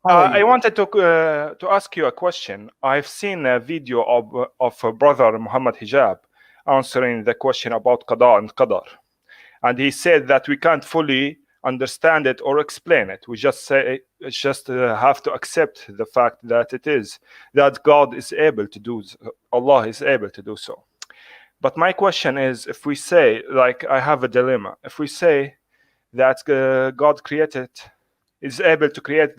I wanted to ask you a question. I've seen a video of brother Mohammed Hijab answering the question about Qadar and Qadar, and he said that we can't fully understand it or explain it. We just have to accept the fact that that God is able to do, Allah is able to do so. But my question is, if we say, like, I have a dilemma. If we say that God is able to create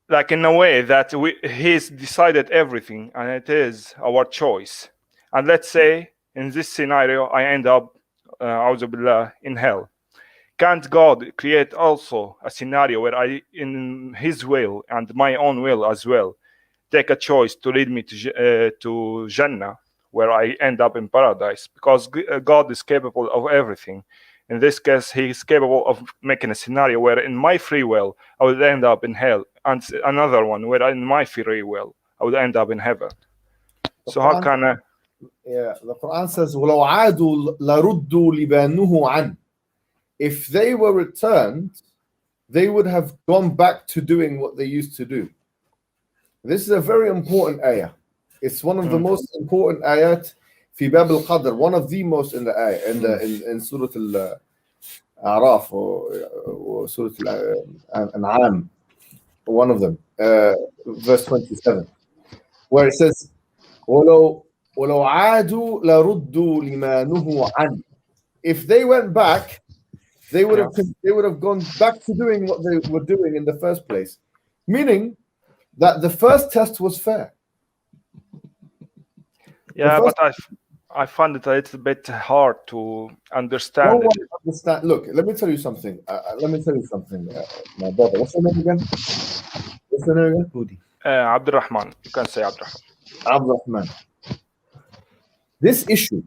like in a way that He's decided everything and it is our choice. And let's say in this scenario, I end up, a'udhu billah, in hell. Can't God create also a scenario where I, in His will and my own will as well, take a choice to lead me to Jannah, where I end up in paradise? Because God is capable of everything. In this case, He is capable of making a scenario where in my free will, I would end up in hell, and another one where in my free will, I would end up in heaven. So how can I... Yeah, the Quran says, وَلَوْ عَادُوا لَرُدُّوا لِبَانُهُ عَنْ. If they were returned, they would have gone back to doing what they used to do. This is a very important ayah. It's one of the most important ayat fi Bab al-Qadr, one of the most in the ayah, in Surah Al-A'raf or Surah Al-An'am, one of them, verse 27, where it says, وَلَوْ عَادُوا لَرُدُّوا لِمَا نُهُوا عَنْ. If they went back, they would have gone back to doing what they were doing in the first place. Meaning that the first test was fair. Yeah, but I find it a little bit hard to understand. Look, let me tell you something. My brother. What's your name again? Abdurrahman. You can say Abdurrahman. Abdurrahman. This issue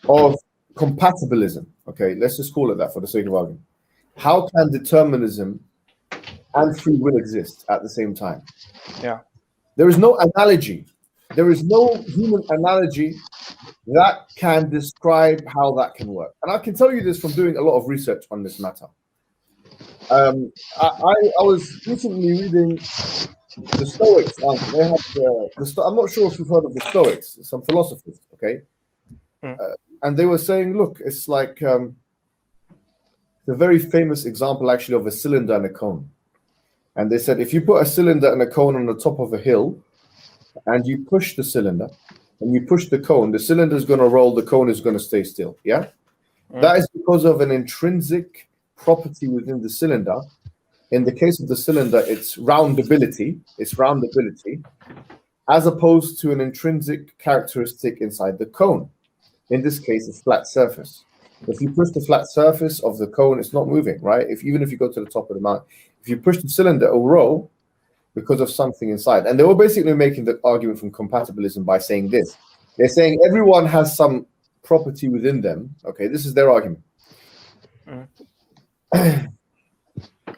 of compatibilism, okay, let's just call it that for the sake of argument. How can determinism and free will exist at the same time? Yeah. There is no analogy. There is no human analogy that can describe how that can work. And I can tell you this from doing a lot of research on this matter. I was recently reading the Stoics. They have I'm not sure if you've heard of the Stoics, some philosophers, okay? And they were saying, look, it's like the very famous example actually of a cylinder and a cone. And they said, if you put a cylinder and a cone on the top of a hill, and you push the cylinder, and you push the cone, the cylinder is going to roll, the cone is going to stay still, yeah? That is because of an intrinsic property within the cylinder. In the case of the cylinder, it's roundability, as opposed to an intrinsic characteristic inside the cone. In this case, it's flat surface. If you push the flat surface of the cone, it's not moving, right? Even if you go to the top of the mountain, if you push the cylinder, it will roll because of something inside. And they were basically making the argument from compatibilism by saying this. They're saying everyone has some property within them. Okay, this is their argument.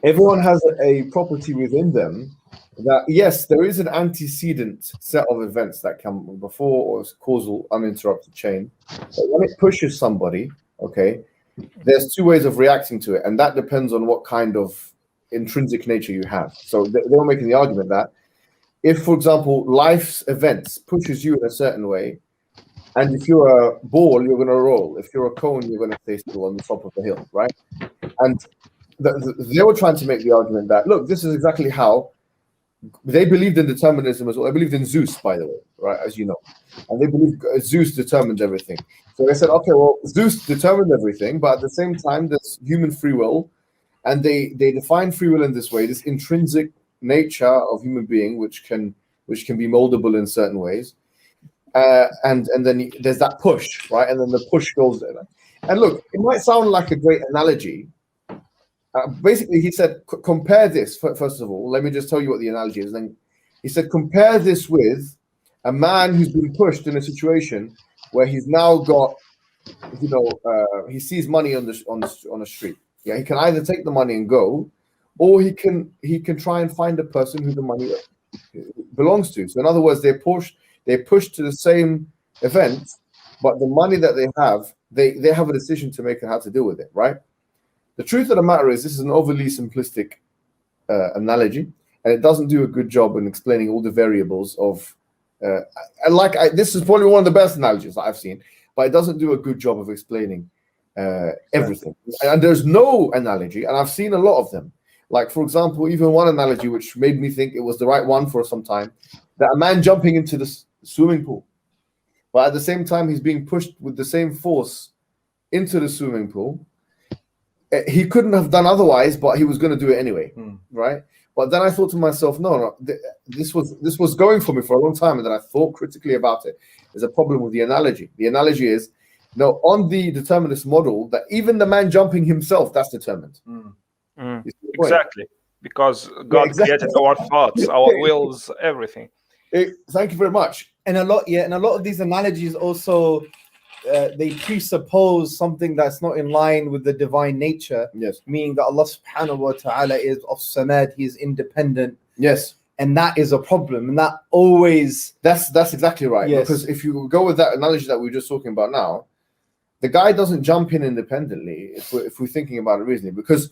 Everyone has a property within them that, yes, there is an antecedent set of events that come before, or causal uninterrupted chain. But when it pushes somebody, okay, there's two ways of reacting to it, and that depends on what kind of intrinsic nature you have. So they were making the argument that if, for example, life's events pushes you in a certain way, and if you're a ball, you're going to roll. If you're a cone, you're going to stay still on the top of the hill, right? And they were trying to make the argument that, look, this is exactly how they believed in determinism as well. They believed in Zeus, by the way, right, as you know. And they believed Zeus determined everything. So they said, okay, well, Zeus determined everything, but at the same time, there's human free will. And they define free will in this way, this intrinsic nature of human being, which can be moldable in certain ways. And then there's that push, right? And then the push goes there. And look, it might sound like a great analogy. Basically, he said, compare this, first of all, let me just tell you what the analogy is. And then he said, compare this with a man who's been pushed in a situation where he's now got, he sees money on the street. Yeah, he can either take the money and go, or he can try and find a person who the money belongs to. So in other words, they're pushed to the same event, but the money that they have a decision to make on how to deal with it, right? The truth of the matter is, this is an overly simplistic analogy, and it doesn't do a good job in explaining all the variables of. This is probably one of the best analogies that I've seen, but it doesn't do a good job of explaining everything. And there's no analogy, and I've seen a lot of them. Like, for example, even one analogy which made me think it was the right one for some time, that a man jumping into the swimming pool, but at the same time he's being pushed with the same force into the swimming pool. He couldn't have done otherwise, but he was going to do it anyway, right? But then I thought to myself, no, this was going for me for a long time, and then I thought critically about it. There's a problem with the analogy. The analogy is, no, on the determinist model, that even the man jumping himself, that's determined. Exactly, because God created our thoughts, our wills, everything. Thank you very much. And a lot of these analogies also they presuppose something that's not in line with the divine nature. Yes. Meaning that Allah subhanahu wa ta'ala is of samad, he is independent. Yes. And that is a problem. And that always that's exactly right. Yes. Because if you go with that analogy that we were just talking about now, the guy doesn't jump in independently if we're thinking about it reasonably. Because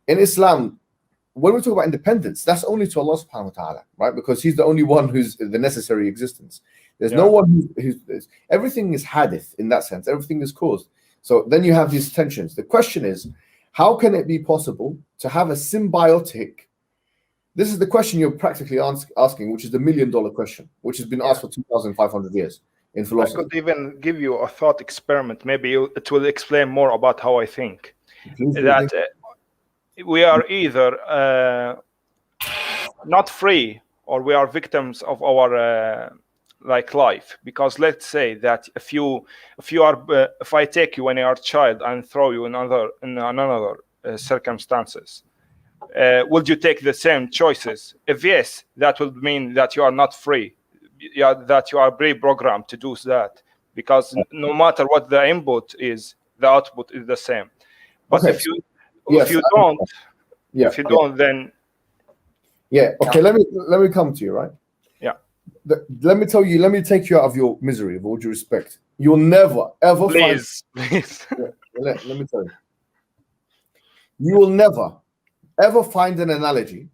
in Islam, when we talk about independence, that's only to Allah subhanahu wa ta'ala, right? Because he's the only one who's the necessary existence. There's no one who's everything is hadith in that sense. Everything is caused. So then you have these tensions. The question is, how can it be possible to have a symbiotic? This is the question you're practically asking, which is the $1 million question, which has been asked for 2,500 years in philosophy. I could even give you a thought experiment. Maybe it will explain more about how I think. We are either not free, or we are victims of our life. Because let's say that if I take you when you are a child and throw you in another circumstances, would you take the same choices? If yes, that would mean that you are not free. That you are pre-programmed to do that, because no matter what the input is, the output is the same. But if you don't, then okay. Let me come to you, right? Let me take you out of your misery, with all due respect. You'll never, ever please. Let me tell you. You will never, ever find an analogy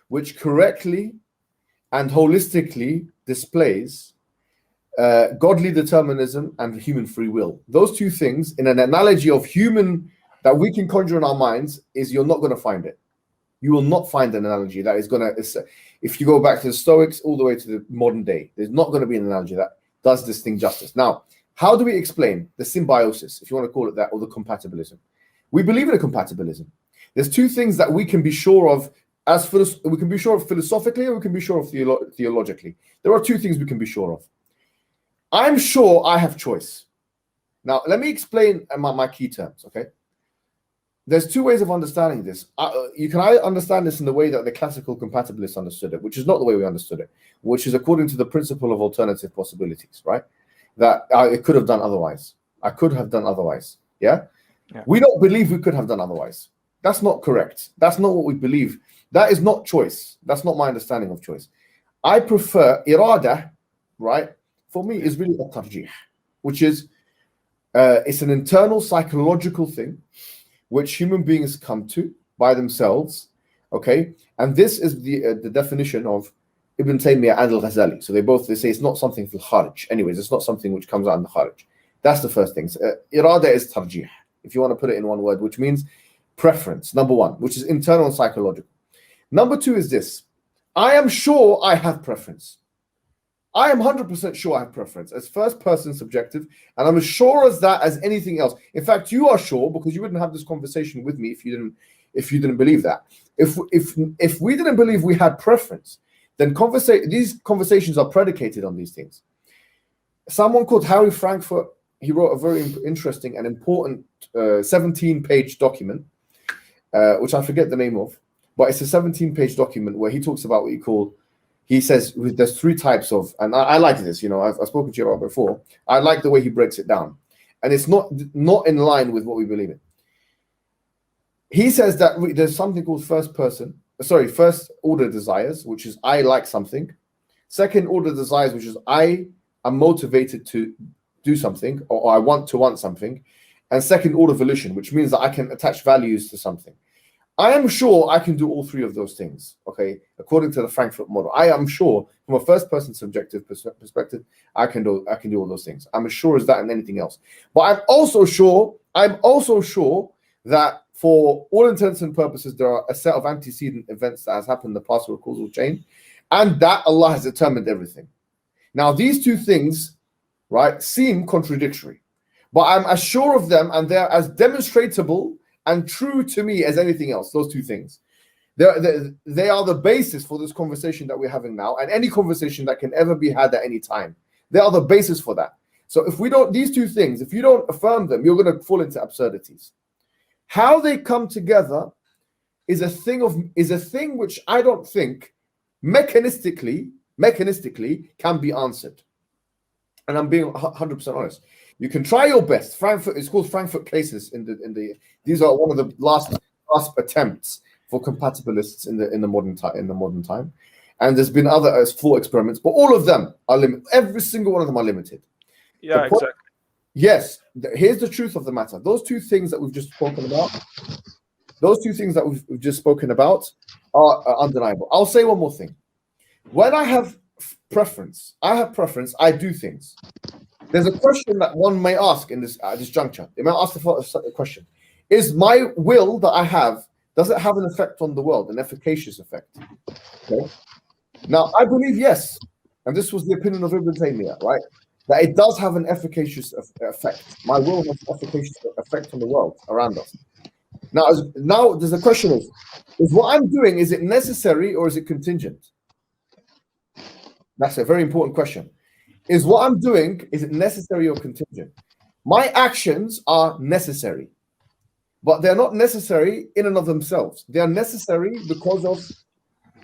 which correctly and holistically displays godly determinism and human free will. Those two things, in an analogy of human that we can conjure in our minds, you're not going to find it. You will not find an analogy that is going to, if you go back to the Stoics all the way to the modern day, there's not going to be an analogy that does this thing justice. Now, how do we explain the symbiosis, if you want to call it that, or the compatibilism? We believe in a compatibilism. There's two things that we can be sure of we can be sure of philosophically, or we can be sure of theologically. There are two things we can be sure of. I'm sure I have choice. Now, let me explain my key terms, okay? There's two ways of understanding this. You can either understand this in the way that the classical compatibilists understood it, which is not the way we understood it, which is according to the principle of alternative possibilities, right? That it could have done otherwise. I could have done otherwise, yeah? We don't believe we could have done otherwise. That's not correct. That's not what we believe. That is not choice. That's not my understanding of choice. I prefer irada, right? For me, is really a tarjih, which is it's an internal psychological thing which human beings come to by themselves, okay? And this is the definition of Ibn Taymiyyah and Al-Ghazali. So they say it's not something fil kharij. Anyways, it's not something which comes out in the kharij. That's the first thing. So, irada is tarjih, if you want to put it in one word, which means preference, number one, which is internal and psychological. Number two is this. I am sure I have preference. I am 100% sure I have preference as first person subjective, and I'm as sure as that as anything else. In fact, you are sure, because you wouldn't have this conversation with me if you didn't believe that. If we didn't believe we had preference, then these conversations are predicated on these things. Someone called Harry Frankfurt, he wrote a very interesting and important 17-page document, which I forget the name of, but it's a 17-page document where he talks about what he says there's three types of, and I like this, I've spoken to you about before. I like the way he breaks it down. And it's not in line with what we believe in. He says that there's something called first order desires, which is I like something. Second order desires, which is I am motivated to do something, or I want something. and second order volition, which means that I can attach values to something. I am sure I can do all three of those things, okay, according to the Frankfurt model. I am sure from a first person subjective perspective, I can do all those things. I'm as sure as that and anything else. But I'm also sure that for all intents and purposes, there are a set of antecedent events that has happened in the past with a causal chain, and that Allah has determined everything. Now, these two things, right, seem contradictory, but I'm as sure of them and they're as demonstratable and true to me as anything else, those two things. They are the basis for this conversation that we're having now, and any conversation that can ever be had at any time. They are the basis for that. So if we don't, these two things, if you don't affirm them, you're going to fall into absurdities. How they come together is a thing which I don't think mechanistically can be answered. And I'm being 100% honest. You can try your best. Frankfurt, it's called Frankfurt cases. These are one of the last attempts for compatibilists in the modern time. And there's been other full experiments, but all of them are limited. Every single one of them are limited. Yeah, exactly. Yes, here's the truth of the matter. Those two things that we've just spoken about, are undeniable. I'll say one more thing. When I have preference, I do things. There's a question that one may ask in this juncture. They may ask the question: is my will that I have, does it have an effect on the world, an efficacious effect? Okay. Now, I believe yes, and this was the opinion of Ibn Taymiyyah, right? That it does have an efficacious effect. My will has an efficacious effect on the world around us. Now there's a question is what I'm doing, is it necessary or is it contingent? That's a very important question. Is what I'm doing, is it necessary or contingent? My actions are necessary, but they're not necessary in and of themselves. They are necessary because of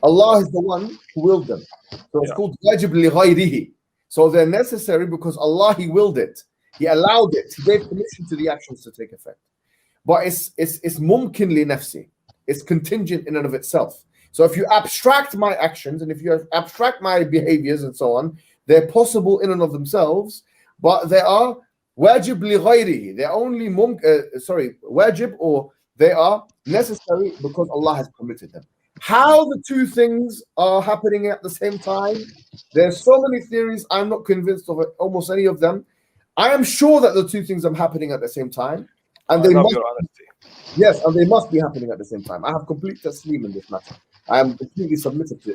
Allah is the one who willed them. So it's called wajib li ghayrihi. So they're necessary because Allah, He willed it. He allowed it. He gave permission to the actions to take effect. But it's mumkin li nafsi. It's contingent in and of itself. So if you abstract my actions and if you abstract my behaviors and so on, they're possible in and of themselves, but they are wajib li ghayrihi. They're only wajib, or they are necessary because Allah has permitted them. How the two things are happening at the same time, there's so many theories. I'm not convinced of almost any of them. I am sure that the two things are happening at the same time, and they must be happening at the same time. I have complete taslim in this matter. I am completely submissive to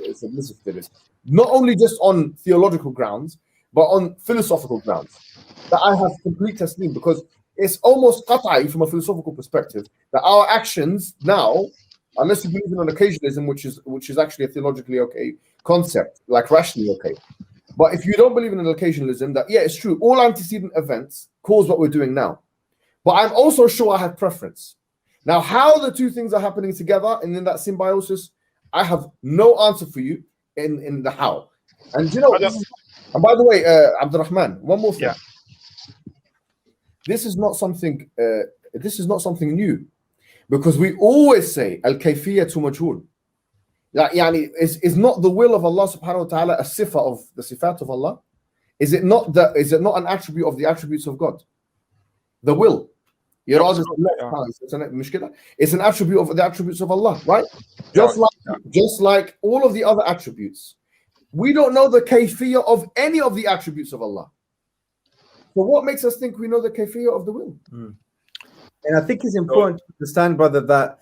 this, not only just on theological grounds, but on philosophical grounds. That I have complete taslim, because it's almost qat'i from a philosophical perspective that our actions now, unless you believe in an occasionalism, which is actually a theologically okay concept, like rationally okay. But if you don't believe in an occasionalism, that it's true, all antecedent events cause what we're doing now. But I'm also sure I have preference. Now, how the two things are happening together and in that symbiosis, I have no answer for you in the how. And you know, and by the way, Abdurrahman, one more thing. Yeah. This is not something new, because we always say al-kayfiyatu majhul. Is not the will of Allah subhanahu wa ta'ala a sifa of the sifat of Allah? Is it not an attribute of the attributes of God? The will. It's an attribute of the attributes of Allah, right? Just like all of the other attributes. We don't know the kayfiyah of any of the attributes of Allah. So what makes us think we know the kayfiyah of the will? And I think it's important to understand, brother, that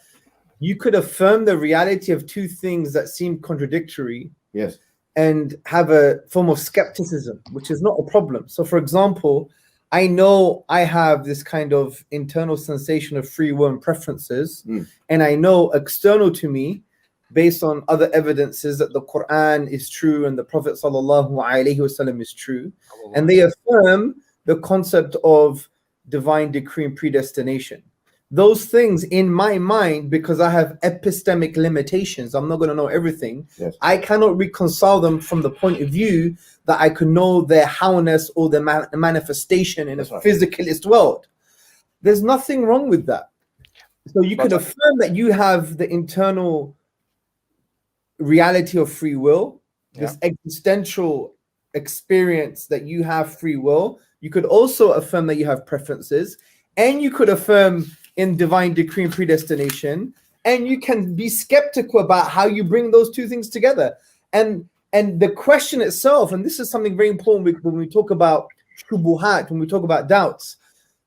you could affirm the reality of two things that seem contradictory, yes, and have a form of skepticism, which is not a problem. So, for example, I know I have this kind of internal sensation of free will and preferences, and I know external to me, based on other evidences, that the Quran is true and the Prophet ﷺ is true, and they affirm the concept of divine decree and predestination. Those things in my mind, because I have epistemic limitations, I'm not going to know everything. Yes. I cannot reconcile them from the point of view that I can know their howness or their manifestation in a physicalist world. There's nothing wrong with that. So you could affirm that you have the internal reality of free will, this existential experience that you have free will. You could also affirm that you have preferences. and you could affirm in divine decree and predestination, and you can be skeptical about how you bring those two things together. And the question itself, and this is something very important when we talk about shubuhat, when we talk about doubts,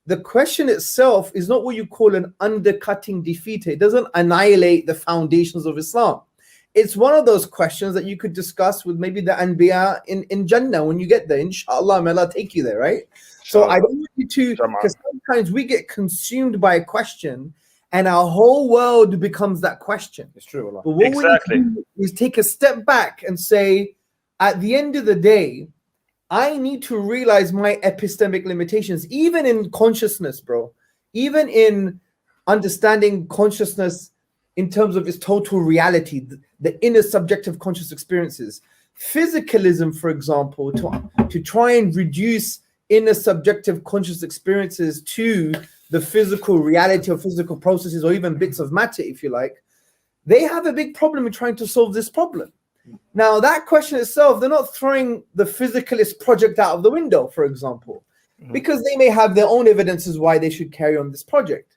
the question itself is not what you call an undercutting defeat. It doesn't annihilate the foundations of Islam. It's one of those questions that you could discuss with maybe the Anbiya in Jannah when you get there. Inshallah, may Allah take you there, right? So I don't want you to, because sometimes we get consumed by a question and our whole world becomes that question. It's true. Allah. But what Exactly. we need to do is take a step back and say, at the end of the day, I need to realize my epistemic limitations, even in consciousness, bro. Even in understanding consciousness in terms of its total reality, the inner subjective conscious experiences. Physicalism, for example, to try and reduce inner subjective conscious experiences to the physical reality of physical processes or even bits of matter, if you like, they have a big problem in trying to solve this problem. Now, that question itself, they're not throwing the physicalist project out of the window, for example, because they may have their own evidences why they should carry on this project.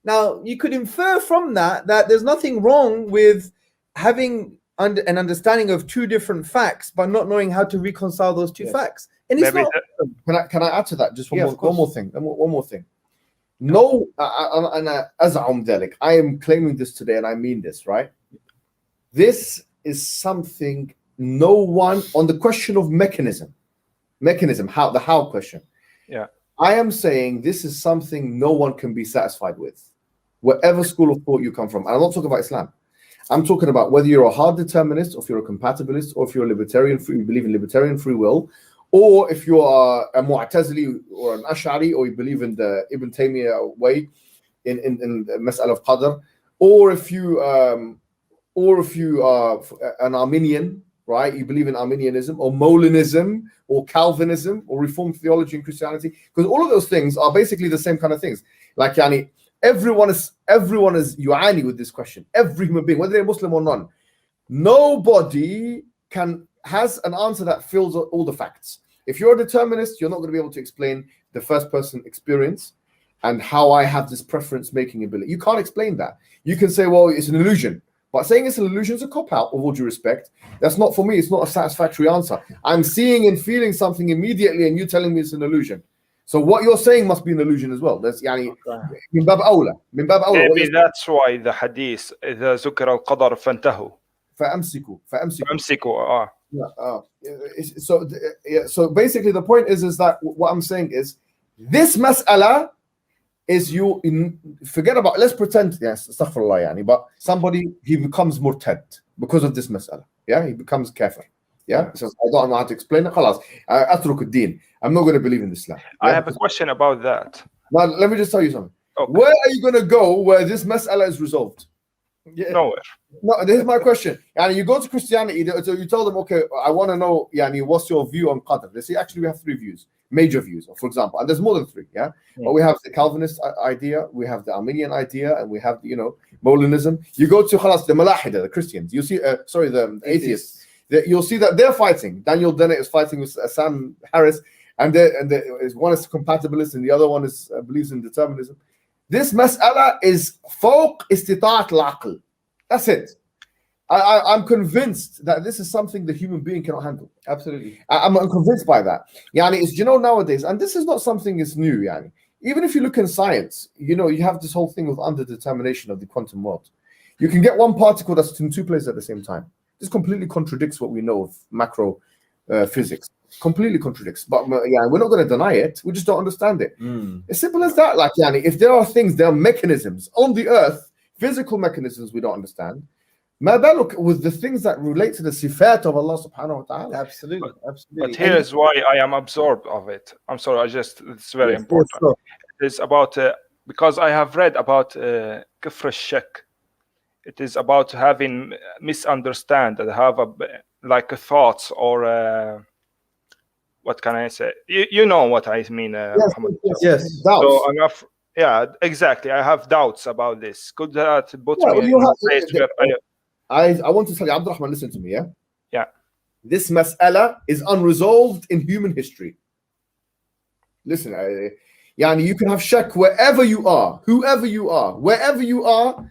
Now, you could infer from that there's nothing wrong with having an understanding of two different facts, but not knowing how to reconcile those two facts. And it's Maybe not. Can I add to that just one Yeah, more thing? One more thing. No, as I am claiming this today, and I mean this, right? This is something no one on the question of mechanism, how the how question. Yeah. I am saying this is something no one can be satisfied with, whatever school of thought you come from. And I'm not talking about Islam. I'm talking about whether you're a hard determinist, or if you're a compatibilist, or if you're a libertarian, you believe in libertarian free will, or if you are a Mu'tazili or an Ash'ari, or you believe in the Ibn Taymiyyah way in the Mas'ala of Qadr, or if you are an Arminian, right? You believe in Arminianism or Molinism or Calvinism or Reformed theology in Christianity, because all of those things are basically the same kind of things. Like, yani, everyone is yu'ani with this question. Every human being, whether they're Muslim or non, nobody has an answer that fills all the facts. If you're a determinist, you're not going to be able to explain the first person experience and how I have this preference making ability. You can't explain that. You can say, well, it's an illusion. But saying it's an illusion is a cop-out, with all due respect. That's not for me. It's not a satisfactory answer. I'm seeing and feeling something immediately, and you telling me it's an illusion. So what you're saying must be an illusion as well. That's yani min bab awla. Maybe that's why the hadith إذا ذكر القدر فانتهوا. فأمسكوا. So basically the point is that what I'm saying is this mas'ala is forget about, let's pretend, yes, astaghfirullah, yani, but somebody, he becomes murtad because of this mas'ala. Yeah, he becomes kafir. Yeah, so I don't know how to explain it. خلاص, أترك الدين. I'm not going to believe in Islam. I have a question about that. Now, let me just tell you something. Okay. Where are you going to go where this mas'ala is resolved? Nowhere. No, this is my question. And you go to Christianity, so you tell them, okay, I want to know, yani, what's your view on Qadr? They say, actually, we have 3 views, major views, for example, and there's more than 3, yeah? But we have the Calvinist idea, we have the Arminian idea, and we have, Molinism. You go to the Malahida, the Christians, you see, the atheists. You'll see that they're fighting. Daniel Dennett is fighting with Sam Harris, and one is compatibilist, and the other one is believes in determinism. This mas'ala is فوق استطاعة العقل. That's it. I'm convinced that this is something the human being cannot handle. Absolutely. I'm convinced by that. Yani, it's, nowadays, and this is not something that's new, yani. Even if you look in science, you have this whole thing with underdetermination of the quantum world. You can get one particle that's in 2 places at the same time. This completely contradicts what we know of macro physics. Completely contradicts. But we're not going to deny it. We just don't understand it. As simple as that. Like, if there are mechanisms on the earth, physical mechanisms we don't understand, ma baluk with the things that relate to the sifat of Allah subhanahu wa ta'ala. Absolutely. But here's why I am absorbed of it. I'm sorry, it's very important. It's about, because I have read about kufr al-shak. It is about having misunderstand and have thoughts or what can I say? You know what I mean, Muhammad. Yes. So yeah, exactly. I have doubts about this. Could that put me in a place where I want to tell you, Abdurrahman, listen to me, yeah? Yeah. This mas'ala is unresolved in human history. Listen, Yani you can have shak wherever you are, whoever you are, wherever you are,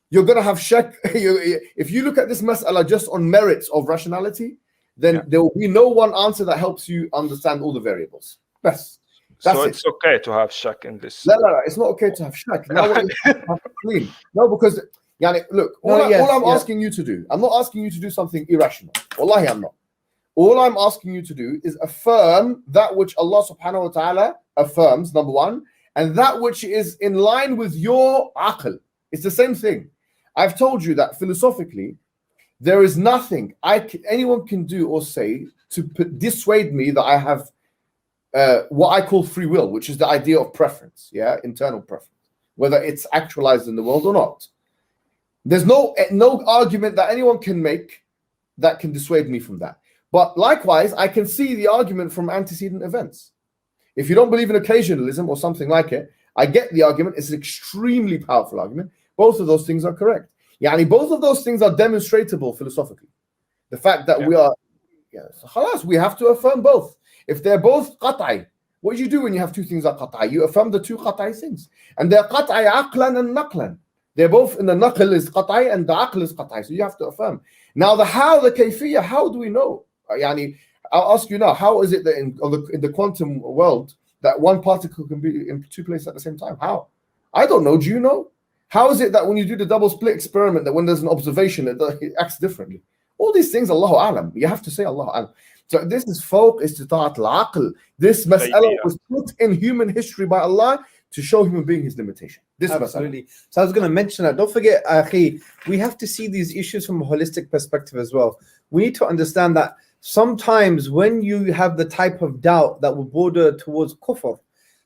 you're going to have shak. If you look at this mas'ala just on merits of rationality, then there will be no one answer that helps you understand all the variables. That's So it. it's okay to have shak in this. No, it's not okay to have shak. Now what you have to clean. No, because yani, look, all I'm asking you to do, I'm not asking you to do something irrational. Wallahi, I'm not. All I'm asking you to do is affirm that which Allah subhanahu wa ta'ala affirms, number one, and that which is in line with your aql. It's the same thing. I've told you that philosophically, there is nothing anyone can do or say to dissuade me that I have what I call free will, which is the idea of preference, internal preference, whether it's actualized in the world or not. There's no argument that anyone can make that can dissuade me from that. But likewise, I can see the argument from antecedent events. If you don't believe in occasionalism or something like it, I get the argument. It's an extremely powerful argument. Both of those things are correct. Yani, both of those things are demonstratable philosophically. The fact that we are, so khalas, we have to affirm both. If they're both qat'i, what do you do when you have two things that are qat'i? You affirm the two qat'i things. And they're qat'i aqlan and naqlan. They're both in the naql is qat'i and the aql is qat'i. So you have to affirm. Now the how, the kayfiyya, how do we know? Yani, I'll ask you now, how is it that in the quantum world that one particle can be in two places at the same time? How? I don't know. Do you know? How is it that when you do the double split experiment, that when there's an observation, it acts differently? All these things, Allahu Alam. You have to say Allahu Alam. So this is fawq istita'at al-aql. This mas'ala was put in human history by Allah to show human being his limitation. This absolutely. So I was going to mention that. Don't forget, akhi, we have to see these issues from a holistic perspective as well. We need to understand that sometimes when you have the type of doubt that will border towards kufr,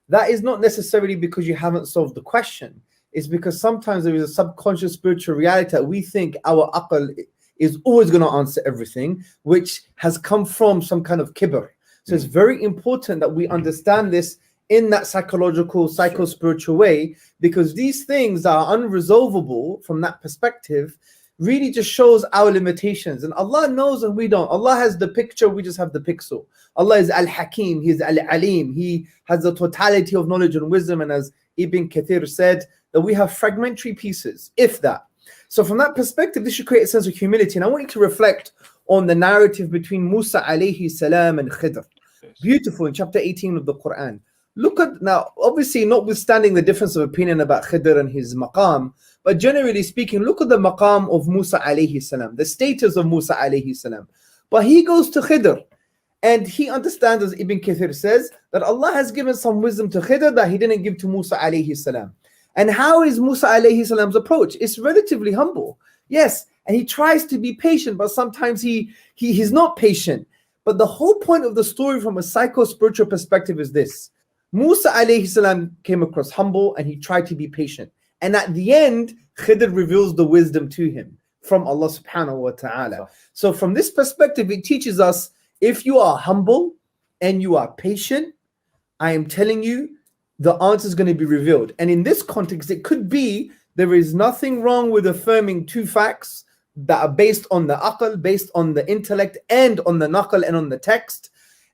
that is not necessarily because you haven't solved the question. It's because sometimes there is a subconscious spiritual reality that we think our aql is always going to answer everything, which has come from some kind of kibr. So it's very important that we understand this in that psychological, psycho-spiritual way, because these things are unresolvable from that perspective really just shows our limitations. And Allah knows and we don't. Allah has the picture, we just have the pixel. Allah is Al-Hakim, He is Al-Alim. He has the totality of knowledge and wisdom. And as Ibn Kathir said, that we have fragmentary pieces, if that. So from that perspective, this should create a sense of humility. And I want you to reflect on the narrative between Musa alayhi salam and Qadr. Beautiful, in chapter 18 of the Quran. Look at, now, obviously notwithstanding the difference of opinion about Qadr and his maqam, but generally speaking, look at the maqam of Musa alayhi salam, the status of Musa alayhi salam. But he goes to Qadr, and he understands, as Ibn Kathir says, that Allah has given some wisdom to Qadr that he didn't give to Musa alayhi salam. And how is Musa alayhi salam's approach? It's relatively humble. Yes, and he tries to be patient, but sometimes he's not patient. But the whole point of the story from a psycho-spiritual perspective is this. Musa alayhi salam came across humble and he tried to be patient. And at the end, Qadr reveals the wisdom to him from Allah subhanahu wa ta'ala. So from this perspective, it teaches us, if you are humble and you are patient, I am telling you, the answer is going to be revealed. And in this context, it could be there is nothing wrong with affirming two facts that are based on the aql, based on the intellect, and on the naql and on the text,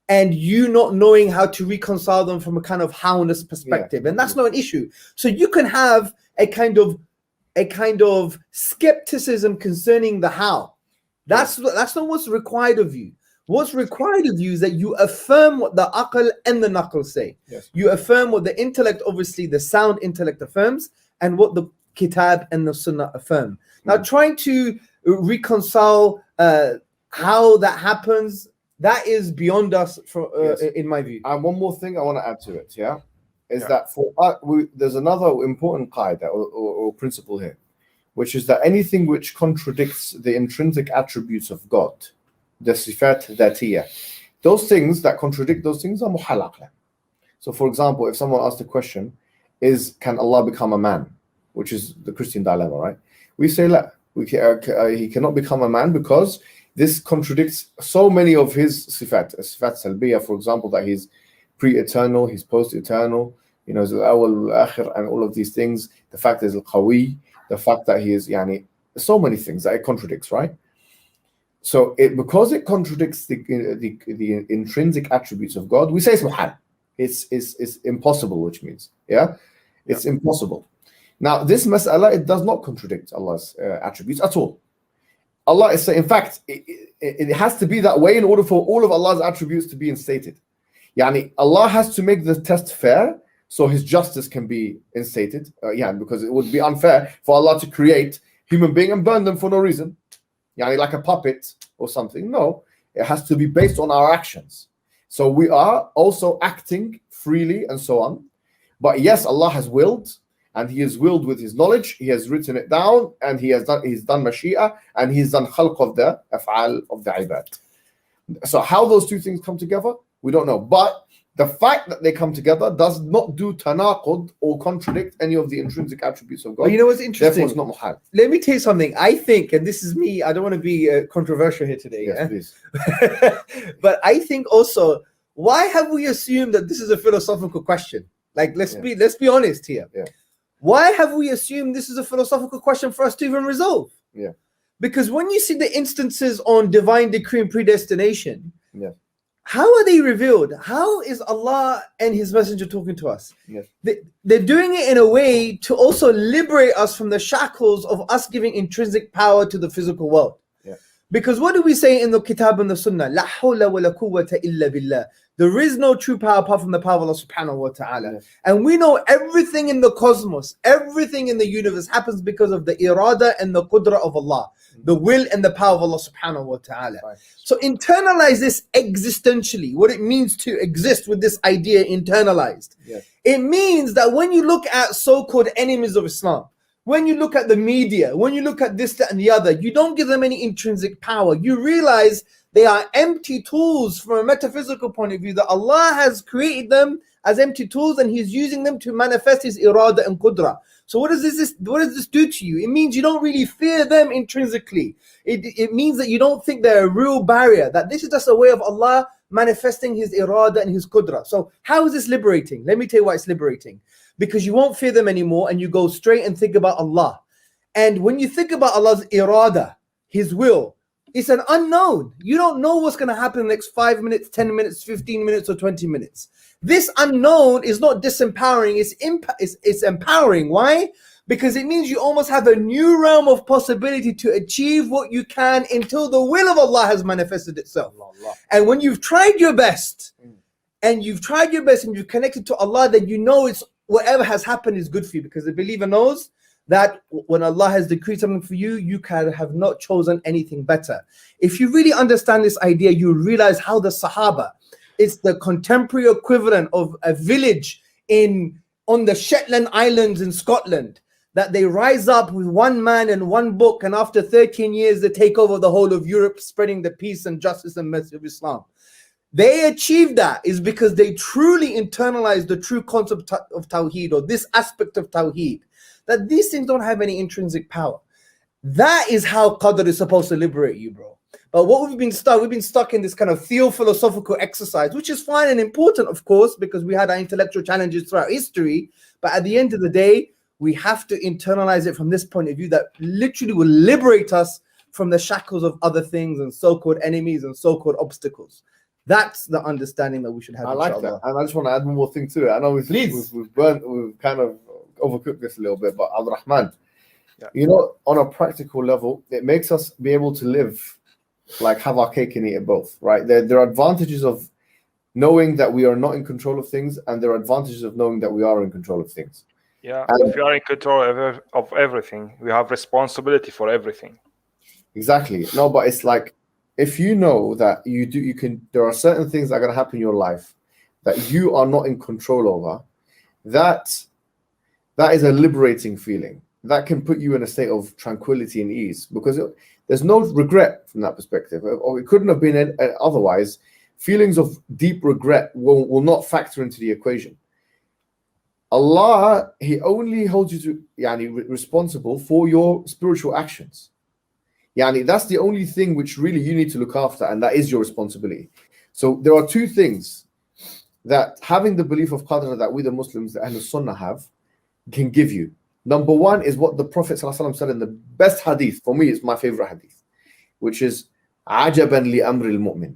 and you not knowing how to reconcile them from a kind of howness perspective. And that's not an issue. So you can have a kind of skepticism concerning the how. That's not what's required of you. What's required of you is that you affirm what the aql and the naql say. Yes. You affirm what the intellect, obviously the sound intellect affirms, and what the kitab and the sunnah affirm. Now trying to reconcile how that happens, that is beyond us in my view. And one more thing I want to add to it, is that for us, there's another important qaida or principle here, which is that anything which contradicts the intrinsic attributes of God, the sifat dhatiyah, those things that contradict those things are muhal aqlan. So for example, if someone asked the question, can Allah become a man, which is the Christian dilemma, right? We say la, he cannot become a man because this contradicts so many of his sifat salbiyah, for example, that he's pre-eternal, he's post-eternal, he's al-awwal, al-akhir, and all of these things. The fact that he's al-qawi, the fact that he is so many things that it contradicts, right? So because it contradicts the intrinsic attributes of God, we say it's muhal. It's impossible, which means, it's impossible. Now, this mas'ala, it does not contradict Allah's attributes at all. Allah is saying, in fact, it has to be that way in order for all of Allah's attributes to be instated. Yani, Allah has to make the test fair so His justice can be instated. Because it would be unfair for Allah to create human being and burn them for no reason. Yani, like a puppet or something. No, it has to be based on our actions. So we are also acting freely and so on. But yes, Allah has willed, and He has willed with His knowledge. He has written it down, and He's done mashia, and He's done khalq of the af'al of the ibad. So how those two things come together, we don't know. But the fact that they come together does not do tanaqud or contradict any of the intrinsic attributes of God. But you know what's interesting? Therefore, it's not muhal. Let me tell you something. I think, and this is me, I don't want to be controversial here today. Yes, please. But I think also, why have we assumed that this is a philosophical question? Like, let's be honest here. Yeah. Why have we assumed this is a philosophical question for us to even resolve? Yeah. Because when you see the instances on divine decree and predestination, how are they revealed? How is Allah and His Messenger talking to us? Yes. They're doing it in a way to also liberate us from the shackles of us giving intrinsic power to the physical world. Yeah. Because what do we say in the Kitab and the Sunnah? La hawla wa la quwwata illa billah. There is no true power apart from the power of Allah subhanahu wa ta'ala. Yes. And we know everything in the cosmos, everything in the universe happens because of the irada and the qudra of Allah, the will and the power of Allah subhanahu wa ta'ala. Right. So internalize this existentially, what it means to exist with this idea internalized. Yes. It means that when you look at so-called enemies of Islam, when you look at the media, when you look at this, that, and the other, you don't give them any intrinsic power. You realize they are empty tools from a metaphysical point of view, that Allah has created them as empty tools and He's using them to manifest His irada and qudra. So what does this do to you? It means you don't really fear them intrinsically. It means that you don't think they're a real barrier, that this is just a way of Allah manifesting His irada and His qudra. So how is this liberating? Let me tell you why it's liberating. Because you won't fear them anymore and you go straight and think about Allah. And when you think about Allah's irada, His will, it's an unknown. You don't know what's going to happen in the next 5 minutes, 10 minutes, 15 minutes, or 20 minutes. This unknown is not disempowering, it's empowering. Why? Because it means you almost have a new realm of possibility to achieve what you can until the will of Allah has manifested itself. Allah. And when you've tried your best, and you've connected to Allah, then you know it's whatever has happened is good for you, because the believer knows that when Allah has decreed something for you, you can have not chosen anything better. If you really understand this idea, you realize how the Sahaba, it's the contemporary equivalent of a village on the Shetland Islands in Scotland, that they rise up with one man and one book, and after 13 years they take over the whole of Europe, spreading the peace and justice and mercy of Islam. They achieved that is because they truly internalized the true concept of Tawheed, or this aspect of Tawheed, that these things don't have any intrinsic power. That is how Qadr is supposed to liberate you, bro. But what we've been stuck in this kind of theo-philosophical exercise, which is fine and important, of course, because we had our intellectual challenges throughout history. But at the end of the day, we have to internalize it from this point of view that literally will liberate us from the shackles of other things and so-called enemies and so-called obstacles. That's the understanding that we should have. I like that. And I just want to add one more thing to it. I know we've kind of overcooked this a little bit, but Abdul Rahman, you know, on a practical level, it makes us be able to live, like have our cake and eat it both, right? There are advantages of knowing that we are not in control of things, and there are advantages of knowing that we are in control of things. Yeah, if you are in control of everything, we have responsibility for everything. Exactly. No, but it's like, if you know that there are certain things that are going to happen in your life that you are not in control over, that is a liberating feeling. That can put you in a state of tranquility and ease, because there's no regret from that perspective, or it couldn't have been otherwise. Feelings of deep regret will not factor into the equation. Allah, He only holds you responsible for your spiritual actions. That's the only thing which really you need to look after, and that is your responsibility. So there are two things that having the belief of Qadr that we the Muslims, the Ahlul Sunnah, have, can give you. Number one is what the Prophet ﷺ said in the best hadith, for me it's my favorite hadith, which is "Ajaban li amri al-mu'min."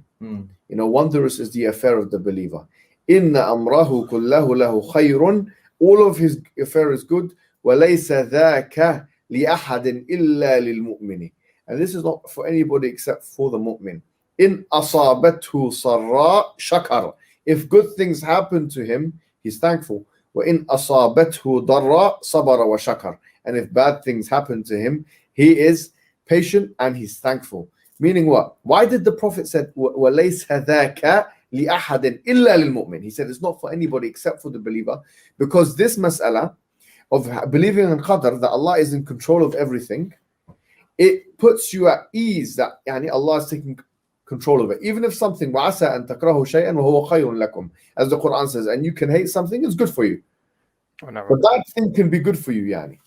Wondrous is the affair of the believer. إِنَّ أَمْرَهُ كُلَّهُ لَهُ خَيْرٌ. All of his affair is good. وَلَيْسَ ذَاكَ لِأَحَدٍ إِلَّا لِلْمُؤْمِنِ. And this is not for anybody except for the mu'min. إِنْ أَصَابَتْهُ صَرَّاء شَكَرَ. If good things happen to him, he's thankful. وَإِنْ أَصَابَتْهُ ضَرَّاء صَبَرَ وَشَكَرَ. And if bad things happen to him, he is patient and he's thankful. Meaning what? Why did the Prophet said وَلَيْسَ ذَاكَ لِأَحَدٍ إِلَّا لِلْمُؤْمِنِ? He said it's not for anybody except for the believer, because this mas'ala of believing in Qadr, that Allah is in control of everything, it puts you at ease that Allah is taking control of it. Even if something وَعَسَىٰ أَن تَكْرَهُ شَيْئًا وَهُوَ خَيْرٌ لَكُمْ, as the Quran says, and you can hate something, it's good for you. But that thing can be good for you,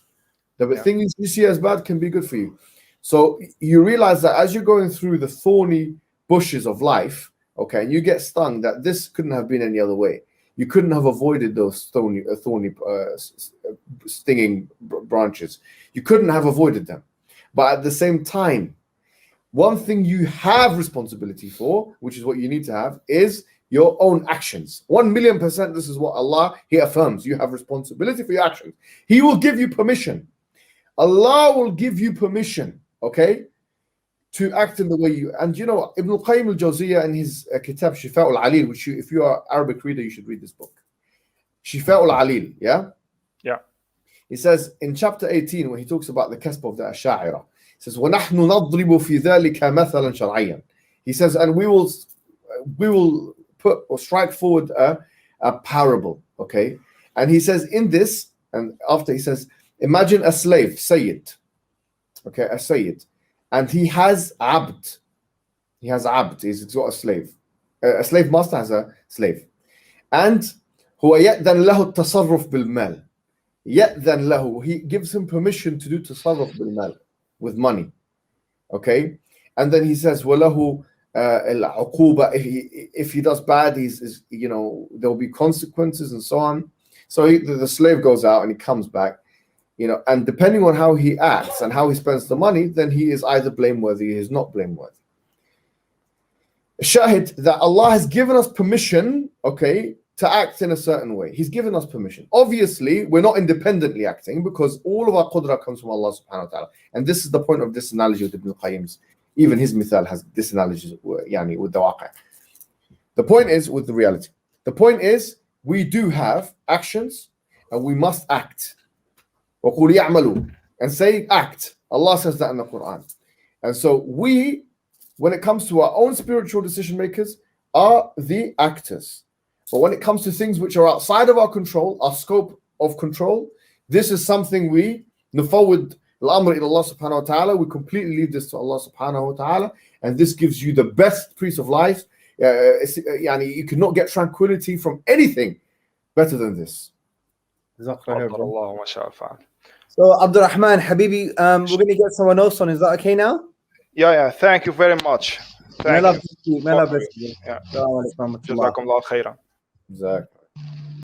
The thing you see as bad can be good for you. So you realize that as you're going through the thorny bushes of life, okay, and you get stung, that this couldn't have been any other way. You couldn't have avoided those thorny stinging branches. You couldn't have avoided them. But at the same time, one thing you have responsibility for, which is what you need to have, is your own actions. 1,000,000%, this is what Allah, He affirms. You have responsibility for your actions. He will give you permission. Allah will give you permission, okay, to act in the way you. And you know, Ibn al-Qayyim al-Jawziyya in his kitab Shifa al-Alil, which if you are an Arabic reader, you should read this book. Shifa al-Alil, yeah? Yeah. He says in chapter 18, when he talks about the kasb of the Ash'a'ira, he says, وَنَحْنُ نَضْرِبُ فِي ذَلِكَ مَثَلًا شَرْعِيًّا. He says, and we will put or strike forward a parable, okay? And he says in this, and after he says, imagine a slave, Sayyid, okay, a Sayyid, and he has abd. He has abd, he's got a slave. A slave master has a slave. And هو يأذن له التصرف بالمال. يأذن له, he gives him permission to do تصرف بالمال, with money, okay? And then he says وله العقوبة, if he does bad, he's you know, there will be consequences and so on. So the slave goes out and he comes back, you know, and depending on how he acts and how he spends the money, then he is either blameworthy or he is not blameworthy. Shahid, that Allah has given us permission, okay, to act in a certain way. He's given us permission. Obviously, we're not independently acting, because all of our qudra comes from Allah subhanahu wa ta'ala. And this is the point of this analogy with Ibn al-Qayyim's. Even his mithal has this analogy with the waqi'. The point is with the reality. The point is we do have actions and we must act. وَقُولِ يَعْمَلُوا, and say act. Allah says that in the Quran. And so we, when it comes to our own spiritual decision makers, are the actors. But when it comes to things which are outside of our control, our scope of control, this is something we nufawwid al-amr ila Allah subhanahu wa ta'ala. We completely leave this to Allah subhanahu wa ta'ala, and this gives you the best peace of life. You cannot get tranquility from anything better than this. So Abdurrahman, Habibi, we're going to get someone else on. Is that okay now? Yeah. Thank you very much. May Allah bless you. May Allah bless you. Yeah. Jazakumullah khairan. Exactly.